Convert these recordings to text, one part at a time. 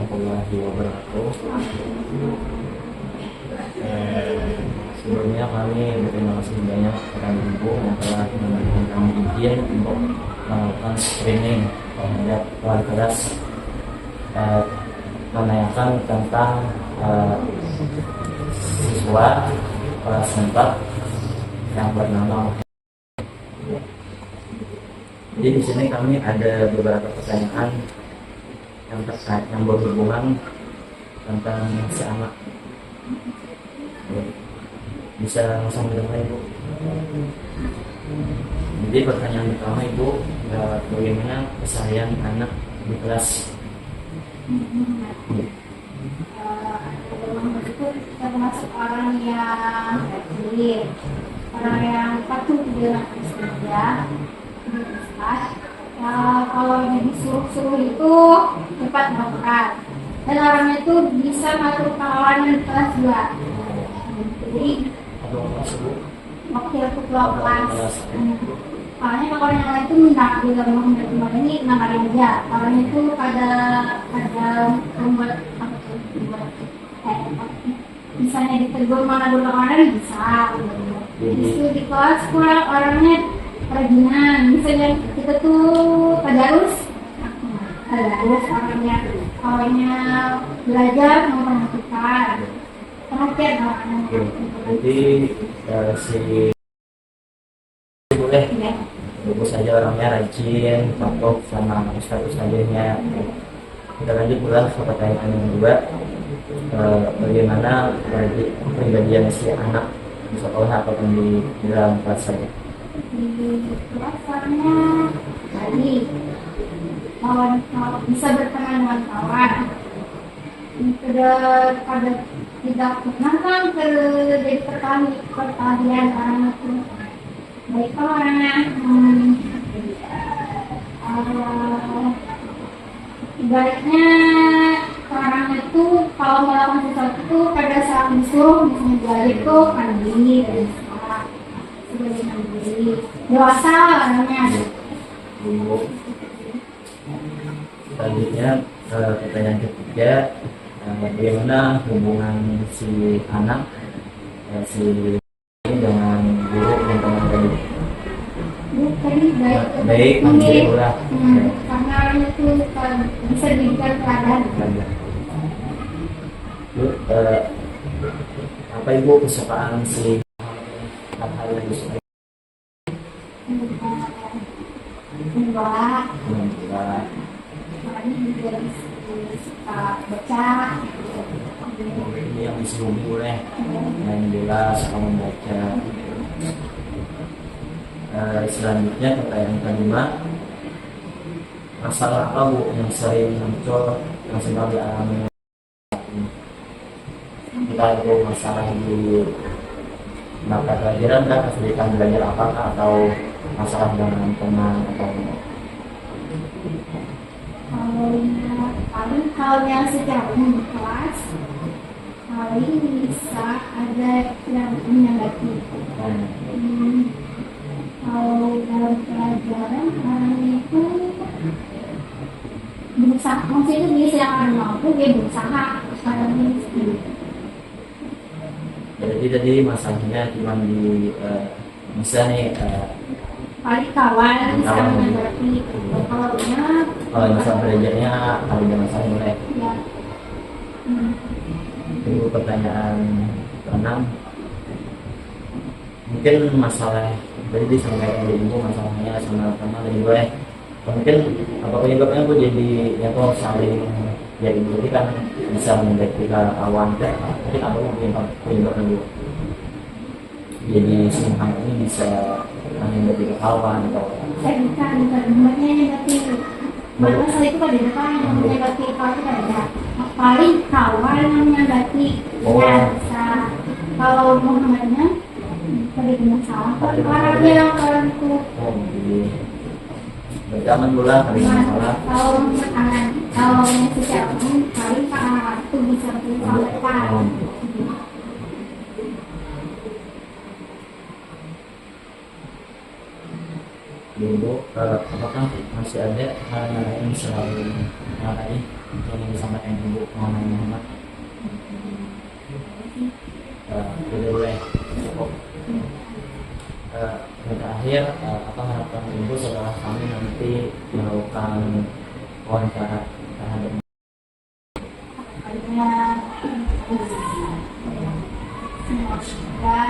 warahmatullahi wabarakatuh. Sebelumnya kami berterima kasih banyak kepada Ibu yang telah memberikan kami izin untuk melakukan screening terhadap kelas menanyakan tentang siswa kelas 4 yang bernama. Jadi di sini kami ada beberapa pertanyaan yang berhubungan tentang si anak. Bisa langsung dengar Ibu. Jadi pertanyaan pertama Ibu, bagaimana keseharian anak di kelas? Termasuk orang yang rajin, orang yang patuh dengan kerja. Kalau disuruh-suruh itu cepat melakukan, dan orangnya itu bisa ngatur kawanan di kelas 2. Jadi waktu ketua kelas, soalnya kalau yang lain itu minta juga mau ini nangkarin aja. Kalau itu pada membuat apa tuh, misalnya ditegur mana dulu orang bisa. Itu di kelas kurang orangnya kerajinan, misalnya kita tuh tadarus orangnya belajar memperhatikan perhatian orangnya. Jadi si boleh bagus saja orangnya rajin, patuh sama ustadz-ustadznya. Kita lanjut pula ke pertanyaan yang kedua, bagaimana pribadian si anak di sekolah ataupun di dalam kelas saja? Di kelasnya tadi kawan bisa berteman dengan kawan, pada tidak pernah kan terjadi perkelahian orang itu. Baik kalau orangnya ibaratnya orangnya itu kalau melakukan sesuatu itu pada saat disuruh misalnya belajar itu mandiri dan sekolah sebagai mandiri dewasa orangnya. Selanjutnya pertanyaan ketiga, bagaimana hubungan si anak si dengan guru dan teman tadi? Tadi Baik, alhamdulillah. Karena orang itu bisa diberikan keadaan. Apa Ibu kesukaan si hal-hal yang disukai? Membaca, Ini juga suka baca. yang disebut boleh yang jelas kamu baca. Selanjutnya pertanyaan kelima, masalah apa Bu yang sering muncul yang sedang dialami entah itu masalah di mata pelajaran dan kesulitan belajar apakah atau masalah dengan teman atau paling halnya secara umum di kelas paling bisa ada yang menyambati. Kalau dalam pelajaran orangnya itu berusaha, maksudnya dia sedang mampu, dia berusaha sekarang ini. jadi tadi masalahnya cuma di bisa nih Paling kawan bisa menghadapi. kalau masalah belajarnya kalau ada masalah mulai. Ya. Itu pertanyaan keenam, mungkin masalah tadi disampaikan dari Ibu masalahnya sama teman dari gue, mungkin apa penyebabnya gue jadi yang kok saling jadi jadi kan bisa mendeteksi kawan kan mungkin apa mungkin penyebabnya gue jadi simpan ini bisa mendeteksi kawan atau Bukan semuanya negatif. Masalah itu pada depan yang negatif itu ada. Paling kawan yang negatif. Ya, bisa. Kalau Muhammadnya pada masalah, orangnya yang orang itu. berjalan bola hari masalah. Kalau yang secara umum paling anak itu bisa disampaikan. Ibu, apakah masih ada hal yang selalu tadi yang ingin disampaikan Ibu mengenai Muhammad? Boleh cukup. Yang terakhir, apa harapan Ibu setelah kami nanti melakukan wawancara terhadap semoga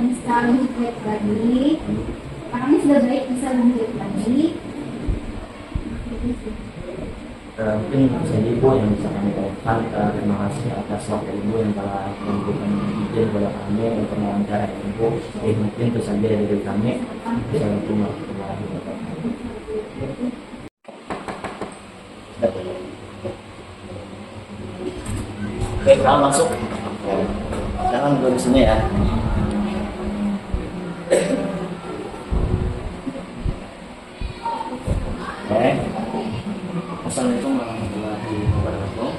bisa lebih baik lagi. Kami sudah baik bisa lebih baik lagi. mungkin bisa Ibu yang bisa kami ucapkan terima kasih atas waktu Ibu yang telah memberikan izin kepada kami untuk mewawancara Ibu. Mungkin itu saja dari kami. Assalamualaikum warahmatullahi wabarakatuh. Oke, sekarang masuk. Jangan duduk di sini ya. Oke. Assalamualaikum warahmatullahi wabarakatuh.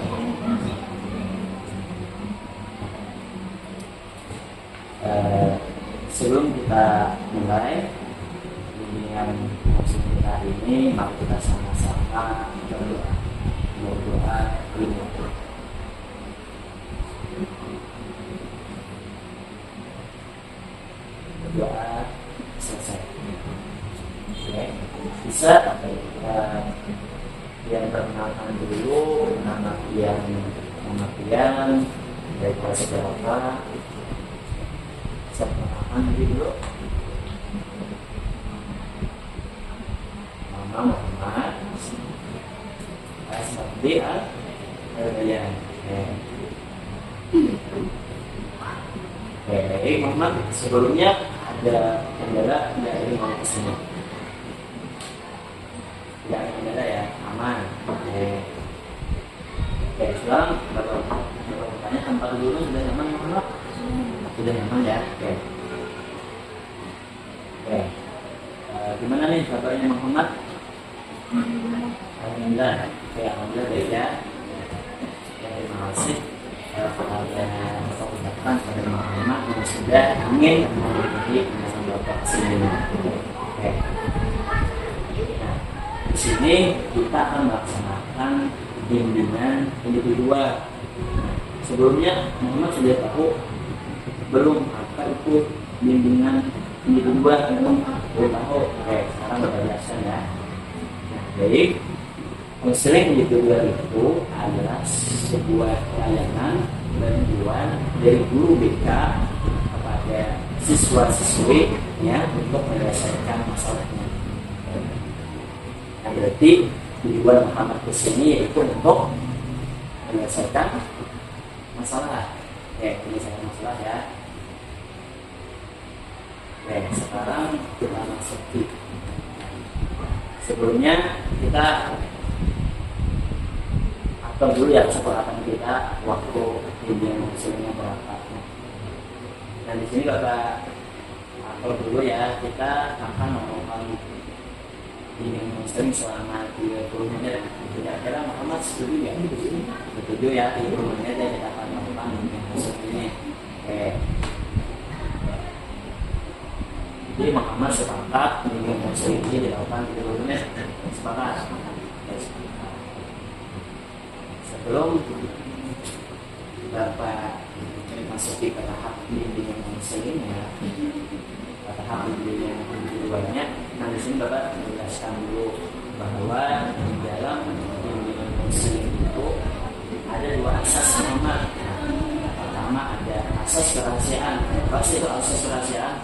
Sebelum kita mulai bimbingan maksud kita hari ini, mari kita sama-sama berdoa dulu. Berdoa selesai. Oke, bisa yang perkenalkan dulu nama Pian dari kelas berapa? Saya perkenalkan dulu. Nama Muhammad. Seperti Pian. Oke, Muhammad sebelumnya ada kendala dari mau ke sini. Tidak ada kendala ya, aman. Oke, sekarang bapak tanya tempat dulu sudah nyaman Muhammad? Sudah nyaman ya. Oke. Gimana nih kabarnya Muhammad? Alhamdulillah. Oke, alhamdulillah baik ya. Terima kasih kepada bapak ucapkan kepada Muhammad yang sudah ingin mengikuti penjelasan bapak kesini. Oke. Di sini kita akan melaksanakan bimbingan individual. Sebelumnya Muhammad sudah tahu belum apa itu bimbingan individual? Belum tahu. Oke, sekarang kita jelaskan ya. Baik, konseling individual itu adalah sebuah layanan bantuan dari guru BK kepada siswa-siswi ya untuk menyelesaikan masalahnya. Nah, berarti tujuan Muhammad kesini yaitu untuk menyelesaikan masalah. Menyelesaikan masalah ya. Sekarang kita masuk di sebelumnya kita atur dulu ya kesepakatan kita waktu bimbingan konselingnya berapa. Dan di sini Bapak atur dulu ya, kita akan melakukan bimbingan konseling selama 30 menit. Kira-kira Muhammad setuju ya? Setuju ya, 30 menit ya kita akan melakukan bimbingan konseling ini. Jadi Muhammad sepakat bimbingan konseling ini dilakukan 30 menit. Sepakat. Sebelum Bapak memasuki ke tahap bimbingan konselingnya, tahap bimbingan keduanya, nah di sini Bapak menjelaskan dulu bahwa di dalam bimbingan konseling itu ada dua asas Muhammad. Pertama ada asas kerahasiaan. Apa sih itu asas kerahasiaan?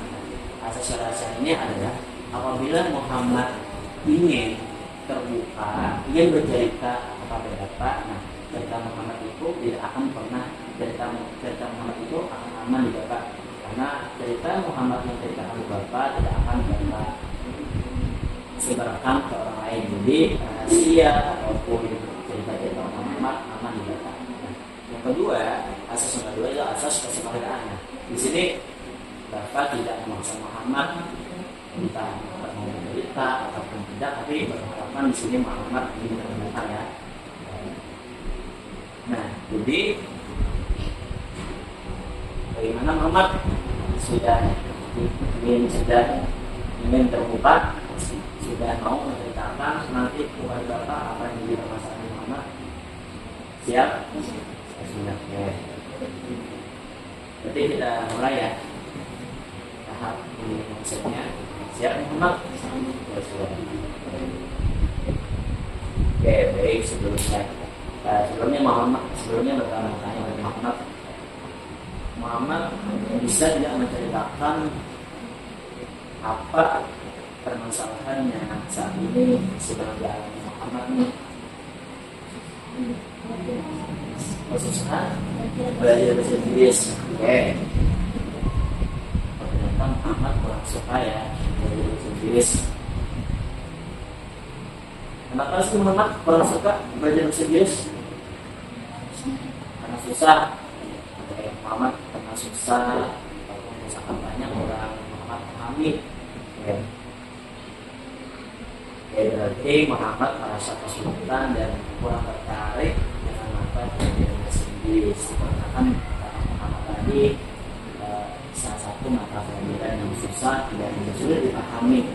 Asas kerahasiaan ini adalah apabila Muhammad ingin terbuka, ingin bercerita kepada Bapak, nah cerita Muhammad itu tidak akan pernah cerita Muhammad itu akan aman di Bapak, karena cerita Muhammad yang ceritakan Bapak tidak akan Bapak sebarkan ke orang lain. Jadi rahasia ataupun cerita Muhammad aman di Bapak. Yang kedua, asas yang kedua itu asas kesepakatan. Di sini Bapak tidak memaksa Muhammad entah mau bercerita ataupun tidak, tapi berharapan di sini Muhammad ingin terbuka ya. Nah, jadi bagaimana Muhammad sudah ingin terbuka, sudah mau menceritakan menanyakan nanti kepada Bapak apa yang menjadi permasalahan Muhammad. Siap? Siap. Ya. Berarti kita mulai ya. Tahap ini konsepnya. Siap Muhammad? Ya, siap. Oke, baik sebelumnya. Sebelumnya bertanya kepada Muhammad bisa tidak menceritakan apa permasalahannya saat ini sedang dialami Muhammad nih? Khususnya belajar bahasa Inggris. Oke. Ternyata Muhammad kurang suka ya belajar bahasa Inggris. Kenapa sih Muhammad kurang suka belajar bahasa Inggris? Karena susah. Oke, Muhammad karena susah. Ataupun misalkan banyak orang Muhammad pahami. Oke. Berarti Muhammad merasa kesulitan dan kurang tertarik dengan apa belajar bahasa Inggris. Karena kan Muhammad tadi salah satu mata pelajaran yang susah dan sulit dipahami.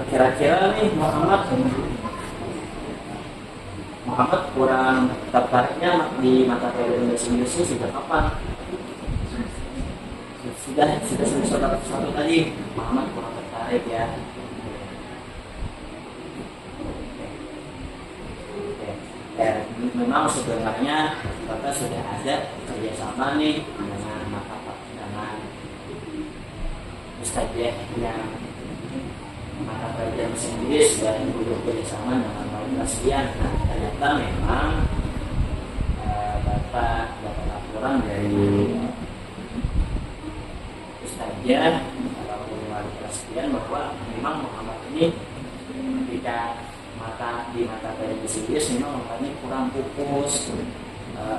Kira-kira nih Muhammad kurang tertariknya di mata pelajaran bahasa Inggris ini sejak kapan? Sudah semester satu tadi Muhammad kurang tertarik ya. Dan memang sebenarnya kita sudah ada kerjasama nih dengan Ustadzah yang mata pelajaran bahasa Inggris dan kerjasama dengan Pak Sekian. Ternyata memang dapat laporan dari Ustadzah ataupun wali Sekian bahwa memang Muhammad ini ketika di mata pelajaran bahasa Inggris memang makanya kurang fokus,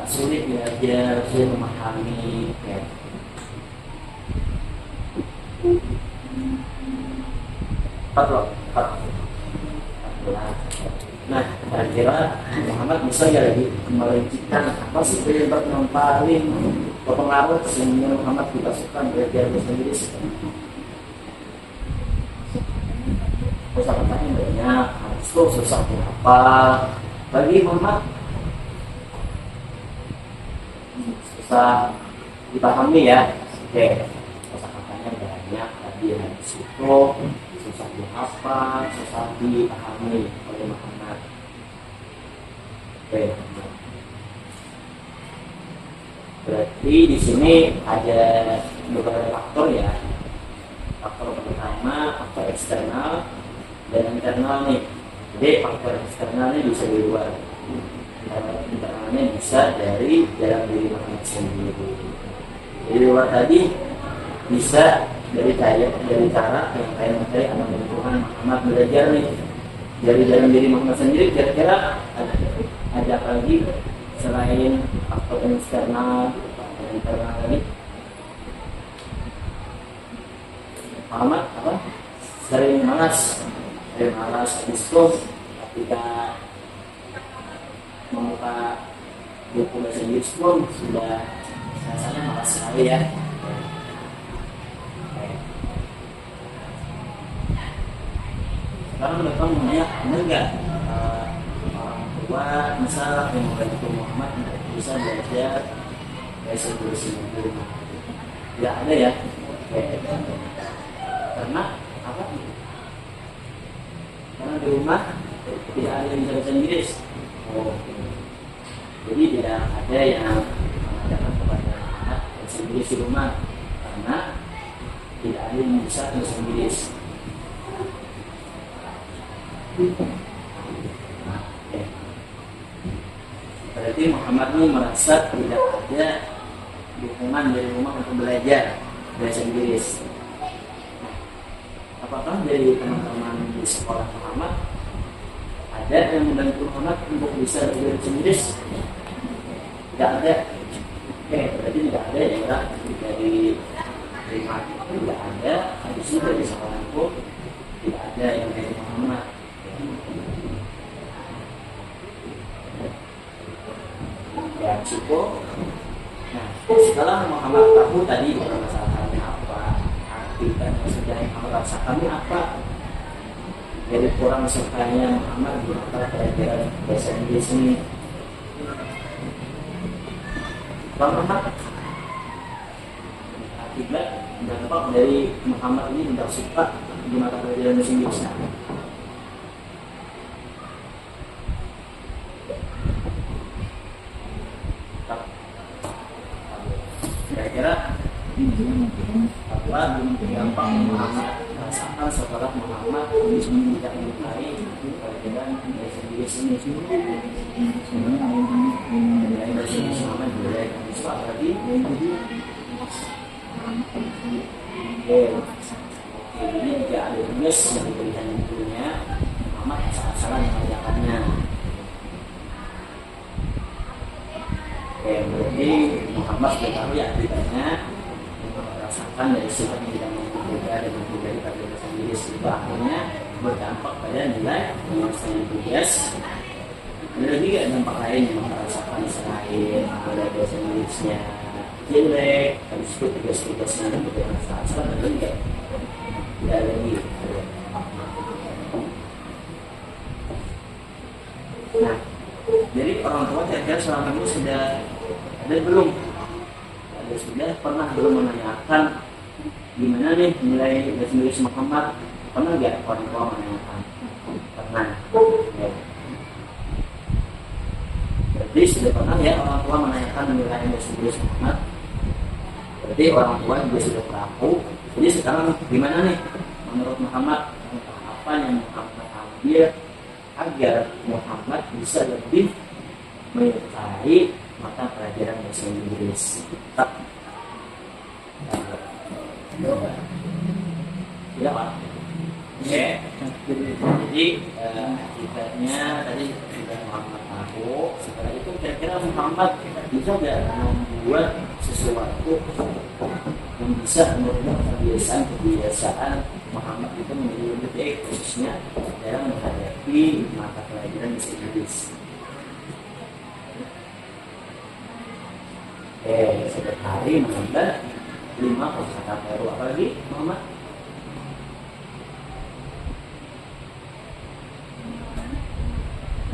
sulit belajar, sulit memahami ya. Nah, kira-kira Muhammad bisa nggak lagi merincikan apa sih penyebab yang paling berpengaruh sehingga Muhammad tidak suka belajar bahasa Inggris? Kosakatanya banyak, itu susah apa? Bagi Muhammad susah dipahami ya. Oke, kosakatanya banyak, tadi habis itu susah dihafal, susah dipahami oleh Muhammad. Oke. Berarti di sini ada beberapa faktor ya. Faktor pertama, faktor eksternal dan internal nih. Jadi faktor eksternalnya bisa di luar, internalnya bisa dari dalam diri Muhammad sendiri. Di luar tadi bisa dari cara yang kayak materi atau bentukan Muhammad belajar nih. Dari dalam diri Muhammad sendiri kira-kira ada apa lagi selain faktor eksternal dan internal tadi? Muhammad apa? Sering malas itu ketika membuka buku bahasa Inggris pun sudah rasanya malas sekali ya. Sekarang mereka menanya, benar nggak orang tua misalnya yang membantu Muhammad untuk bisa belajar bahasa Inggris di rumah? Tidak ada ya. Karena apa? Karena di rumah tidak ada yang bisa bahasa Inggris. Jadi tidak ada yang mengadakan kepada anak bahasa Inggris di rumah karena tidak ada yang bisa bahasa Inggris. Berarti Muhammad ini merasa tidak ada dukungan dari rumah untuk belajar bahasa Inggris. Apakah dari teman-teman di sekolah Muhammad ada yang membantu Muhammad untuk bisa belajar bahasa Inggris? Tidak ada. Berarti tidak ada ya dari rumah tidak ada, habis itu dari sekolah pun tidak ada yang dari Muhammad. Ya cukup. Nah, setelah Muhammad tahu tadi permasalahannya apa, arti dan yang kamu rasakan ini apa? Jadi kurang sukanya Muhammad di antara pelajaran bahasa Inggris ini. Muhammad akibat dampak dari Muhammad ini tidak suka di mata pelajaran bahasa Inggris. Kira-kira apa dampak Muhammad rasakan setelah Muhammad tidak menyukai pelajaran bahasa Inggris ini? Pelajaran bahasa Inggris Muhammad boleh siswa tadi. Ini jika ada tugas yang diberikan gurunya, Muhammad salah mengerjakannya. Berarti Muhammad sudah tahu ya akibatnya merasakan dari sifat yang tidak mampu belajar dan mempelajari pelajaran bahasa Inggris itu akhirnya berdampak pada nilai penyelesaian tugas. Ada juga dampak lain yang merasakan selain pada bahasa Inggrisnya jelek, habis itu tugas-tugasnya dan berjalan salah dan juga tidak lagi. Nah, jadi orang tua kira-kira selama ini sudah ada belum? Sudah pernah belum menanyakan gimana nih nilai bahasa Inggris Muhammad? Pernah nggak orang tua menanyakan? Pernah. Ya. Berarti sudah pernah ya orang tua menanyakan nilai bahasa Inggris Muhammad? Berarti orang tua juga sudah tahu. Jadi sekarang gimana nih menurut Muhammad? Apa yang Muhammad ambil agar Muhammad bisa lebih menyukai mata pelajaran bahasa Inggris? Ya Pak. Oke. Jadi akibatnya tadi sudah Muhammad tahu. Setelah itu kira-kira Muhammad bisa nggak membuat sesuatu yang bisa merubah kebiasaan Muhammad itu menjadi lebih baik, khususnya dalam menghadapi mata pelajaran bahasa Inggris. Setiap hari menambah 5 kosakata baru. Apa lagi Muhammad?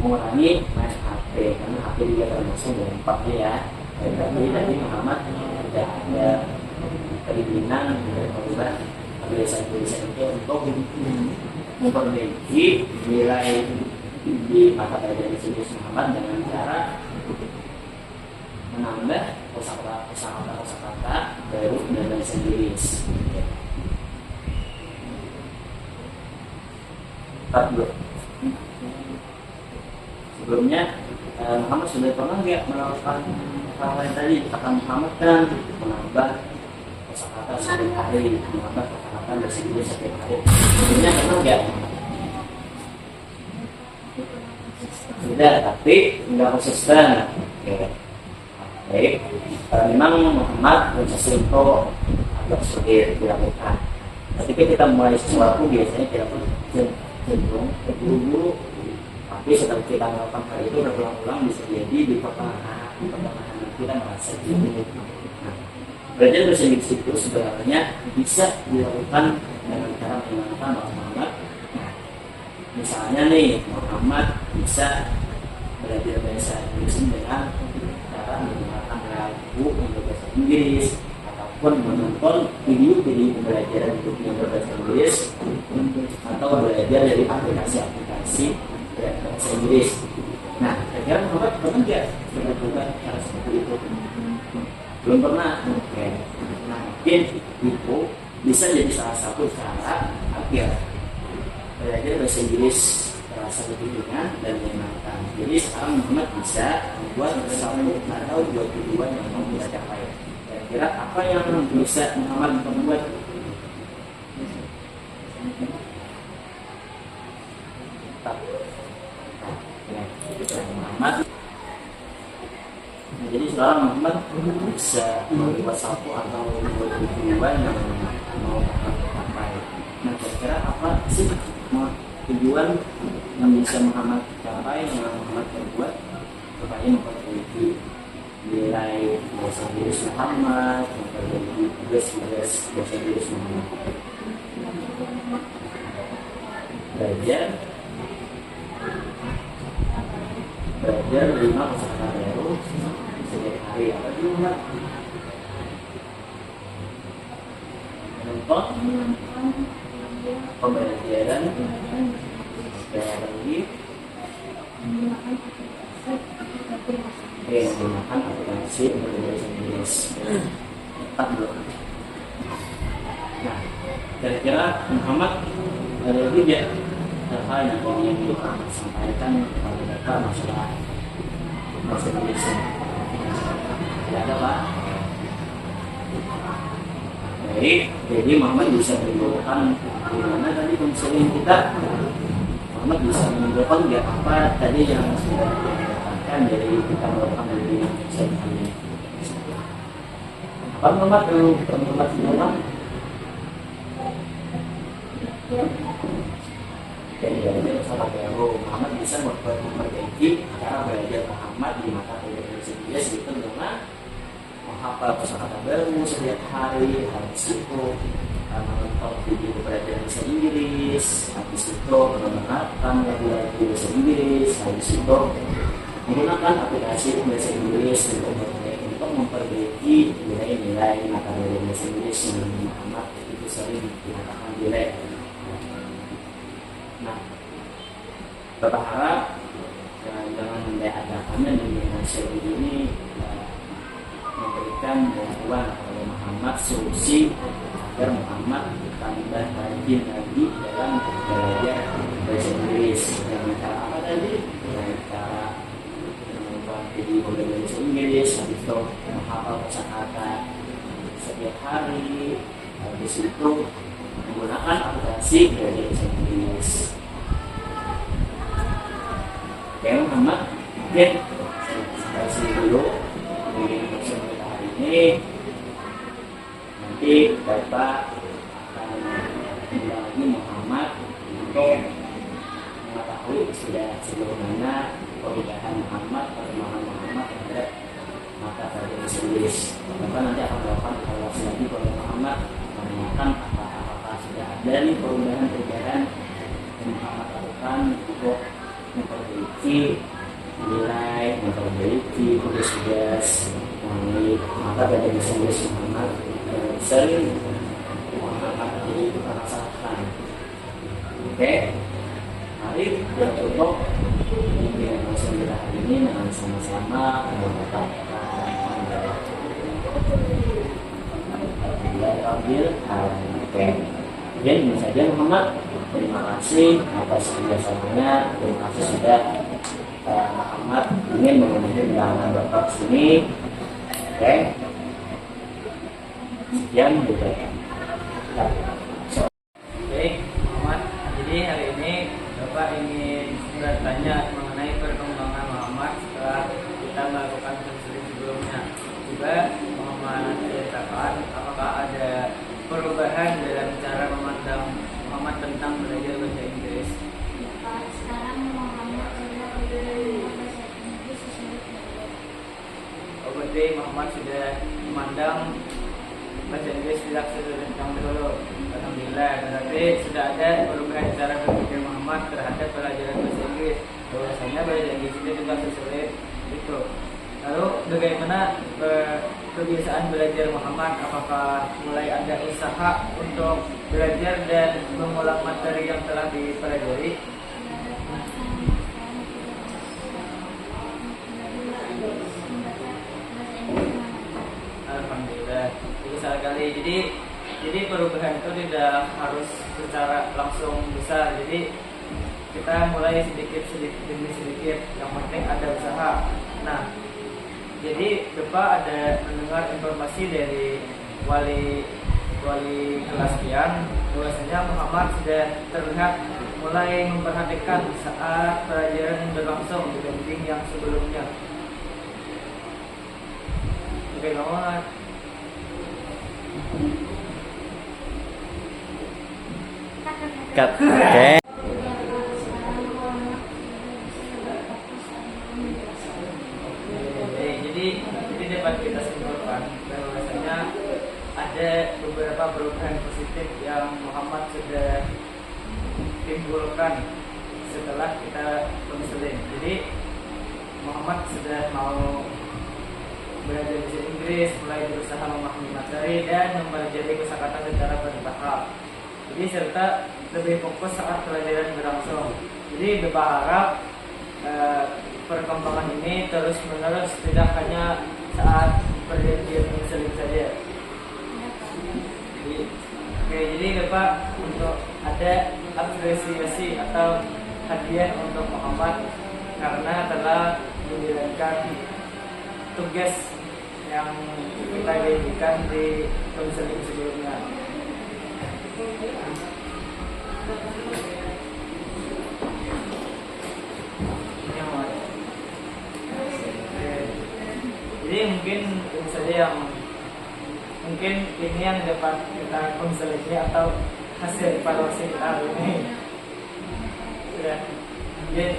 Mengurangi main HP, karena HP juga termasuk dampaknya ya. Berarti tadi Muhammad tidak ada keinginan merubah kebiasaan-kebiasaan itu untuk memperbaiki nilai di mata pelajaran Inggris Muhammad dengan cara menambah kosakata baru dan bahasa Inggris. Sebelumnya Muhammad sudah pernah nggak melakukan hal lain tadi? Kata Muhammad kan menambah kosakata setiap hari, menambah kosakata bahasa Inggris setiap hari. Sebelumnya pernah nggak? Sudah, tapi nggak konsisten. Baik, memang Muhammad konsisten itu agak sulit dilakukan. Ketika kita mulai sesuatu biasanya kita cenderung terburu-buru. Tapi setelah kita melakukan hal itu berulang-ulang bisa jadi di pertengahan kita merasa jenuh. Belajar bahasa Inggris itu sebenarnya bisa dilakukan dengan cara menggunakan Muhammad. Misalnya nih Muhammad bisa belajar bahasa Inggris dengan cara menggunakan lagu untuk bahasa Inggris ataupun menonton video-video pembelajaran untuk bahasa Inggris atau belajar dari aplikasi-aplikasi bahasa Inggris. Nah, kira-kira Muhammad pernah nggak melakukan cara seperti itu? Belum pernah. Oke. Nah, mungkin itu bisa jadi salah satu cara agar belajar bahasa Inggris terasa lebih ringan dan menyenangkan. Jadi sekarang Muhammad bisa membuat satu atau 2 tujuan yang mau kita capai. Kira-kira apa yang bisa Muhammad membuat? Muhammad. Nah, jadi sekarang Muhammad bisa membuat satu atau 2 tujuan yang mau capai. Nah, kira-kira apa sih tujuan yang bisa Muhammad capai, yang Muhammad buat supaya memperbaiki nilai bahasa Inggris Muhammad, memperbaiki tugas bahasa Inggris Muhammad? belajar belajar 5 kosakata baru setiap hari. Apa itu Mbak? Menonton pembelajaran supaya lagi menggunakan aplikasi untuk bahasa Inggris. Tepat belum? Nah, kira-kira Muhammad ada lagi ya hal yang ingin disampaikan kepada Bapak masalah bahasa Inggris? Tidak ada Pak? Baik, jadi Muhammad bisa menyimpulkan gimana tadi konseling kita. Muhammad bisa menyimpulkan nggak apa tadi yang sudah dikatakan dari kita melakukan dari konseling ini. Apa Muhammad semua? Jadi sama baru Muhammad bisa memperbaiki cara belajar Muhammad di mata kuliah bahasa Inggris itu dengan menghafal kosakata baru setiap hari. Habis itu menonton video pelajaran bahasa Inggris. Habis itu mendengarkan lagu-lagu bahasa Inggris. Habis itu menggunakan aplikasi bahasa Inggris untuk memperbaiki nilai-nilai mata kuliah bahasa Inggris yang Muhammad itu sering dikatakan jelek. Nah, Bapak harap dengan diadakannya dengan seri ini memberikan bantuan kepada Muhammad solusi agar Muhammad tambah rajin lagi dalam belajar bahasa Inggris. Dengan cara apa tadi? Dengan cara menonton video bahasa Inggris, habis itu menghafal kosakata setiap hari, habis itu menggunakan aplikasi belajar bahasa Inggris. Oke Muhammad, oke, sampai sini dulu di episode kita hari ini. Nanti Bapak akan mengundang lagi Muhammad untuk mengetahui sudah sejauh mana perubahan Muhammad, perkembangan Muhammad terhadap mata pelajaran bahasa Inggris. Bapak nanti akan melakukan evaluasi lagi kepada Muhammad, menanyakan apakah sudah ada nih perubahan-perubahan yang Muhammad lakukan untuk memperbaiki nilai, memperbaiki tugas-tugas mengenai mata pelajaran bahasa Inggris Muhammad yang sering Muhammad jadi rasakan. Oke, mari kita coba dengan langsung kita hari ini dengan sama-sama menetapkan ambil oke. Jadi ini saja Muhammad. Terima kasih atas kerjasamanya. Terima kasih sudah Muhammad ingin memenuhi undangan Bapak sini. Oke. Sekian juga. Oke, Muhammad. Jadi hari ini Bapak ingin bertanya mengenai perkembangan Muhammad setelah kita melakukan konseling sebelumnya. Juga Muhammad ceritakan apakah ada perubahan dalam cara memandang Muhammad tentang belajar bahasa Inggris. Sekarang Muhammad sudah belajar bahasa Inggris Oh, berarti Muhammad sudah memandang bahasa Inggris tidak sesuai yang dulu. Alhamdulillah, berarti sudah ada perubahan cara berpikir Muhammad terhadap pelajaran bahasa Inggris. Bahwasanya bahasa Inggris itu tidak sesuai itu. Lalu bagaimana kebiasaan belajar Muhammad? Apakah mulai ada usaha untuk belajar dan mengulang materi yang telah dipelajari? Alhamdulillah, itu sekali. Jadi perubahan itu tidak harus secara langsung besar. Jadi kita mulai sedikit demi sedikit. Yang penting ada usaha. Nah, jadi Bapak ada mendengar informasi dari wali kelas Pian bahwasanya Muhammad sudah terlihat mulai memperhatikan saat pelajaran berlangsung dibanding yang sebelumnya. Oke, Muhammad. Oke. Jadi dapat kita simpulkan bahwasanya ada beberapa perubahan positif yang Muhammad sudah timbulkan lakukan setelah kita konseling. Jadi Muhammad sudah mau belajar bahasa Inggris, mulai berusaha memahami materi dan mempelajari kosakata secara bertahap. Jadi serta lebih fokus saat pelajaran berlangsung. Jadi berharap perkembangan ini terus menerus, tidak hanya saat perjanjian konseling saja. Jadi Bapak untuk ada apresiasi atau hadiah untuk Muhammad karena telah menjalankan tugas yang kita janjikan di konseling sebelumnya. Jadi mungkin ini saja yang ini yang dapat kita konseling atau hasil evaluasi kita hari ini. Ya,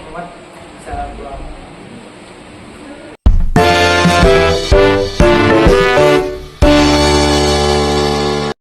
Muhammad bisa pulang.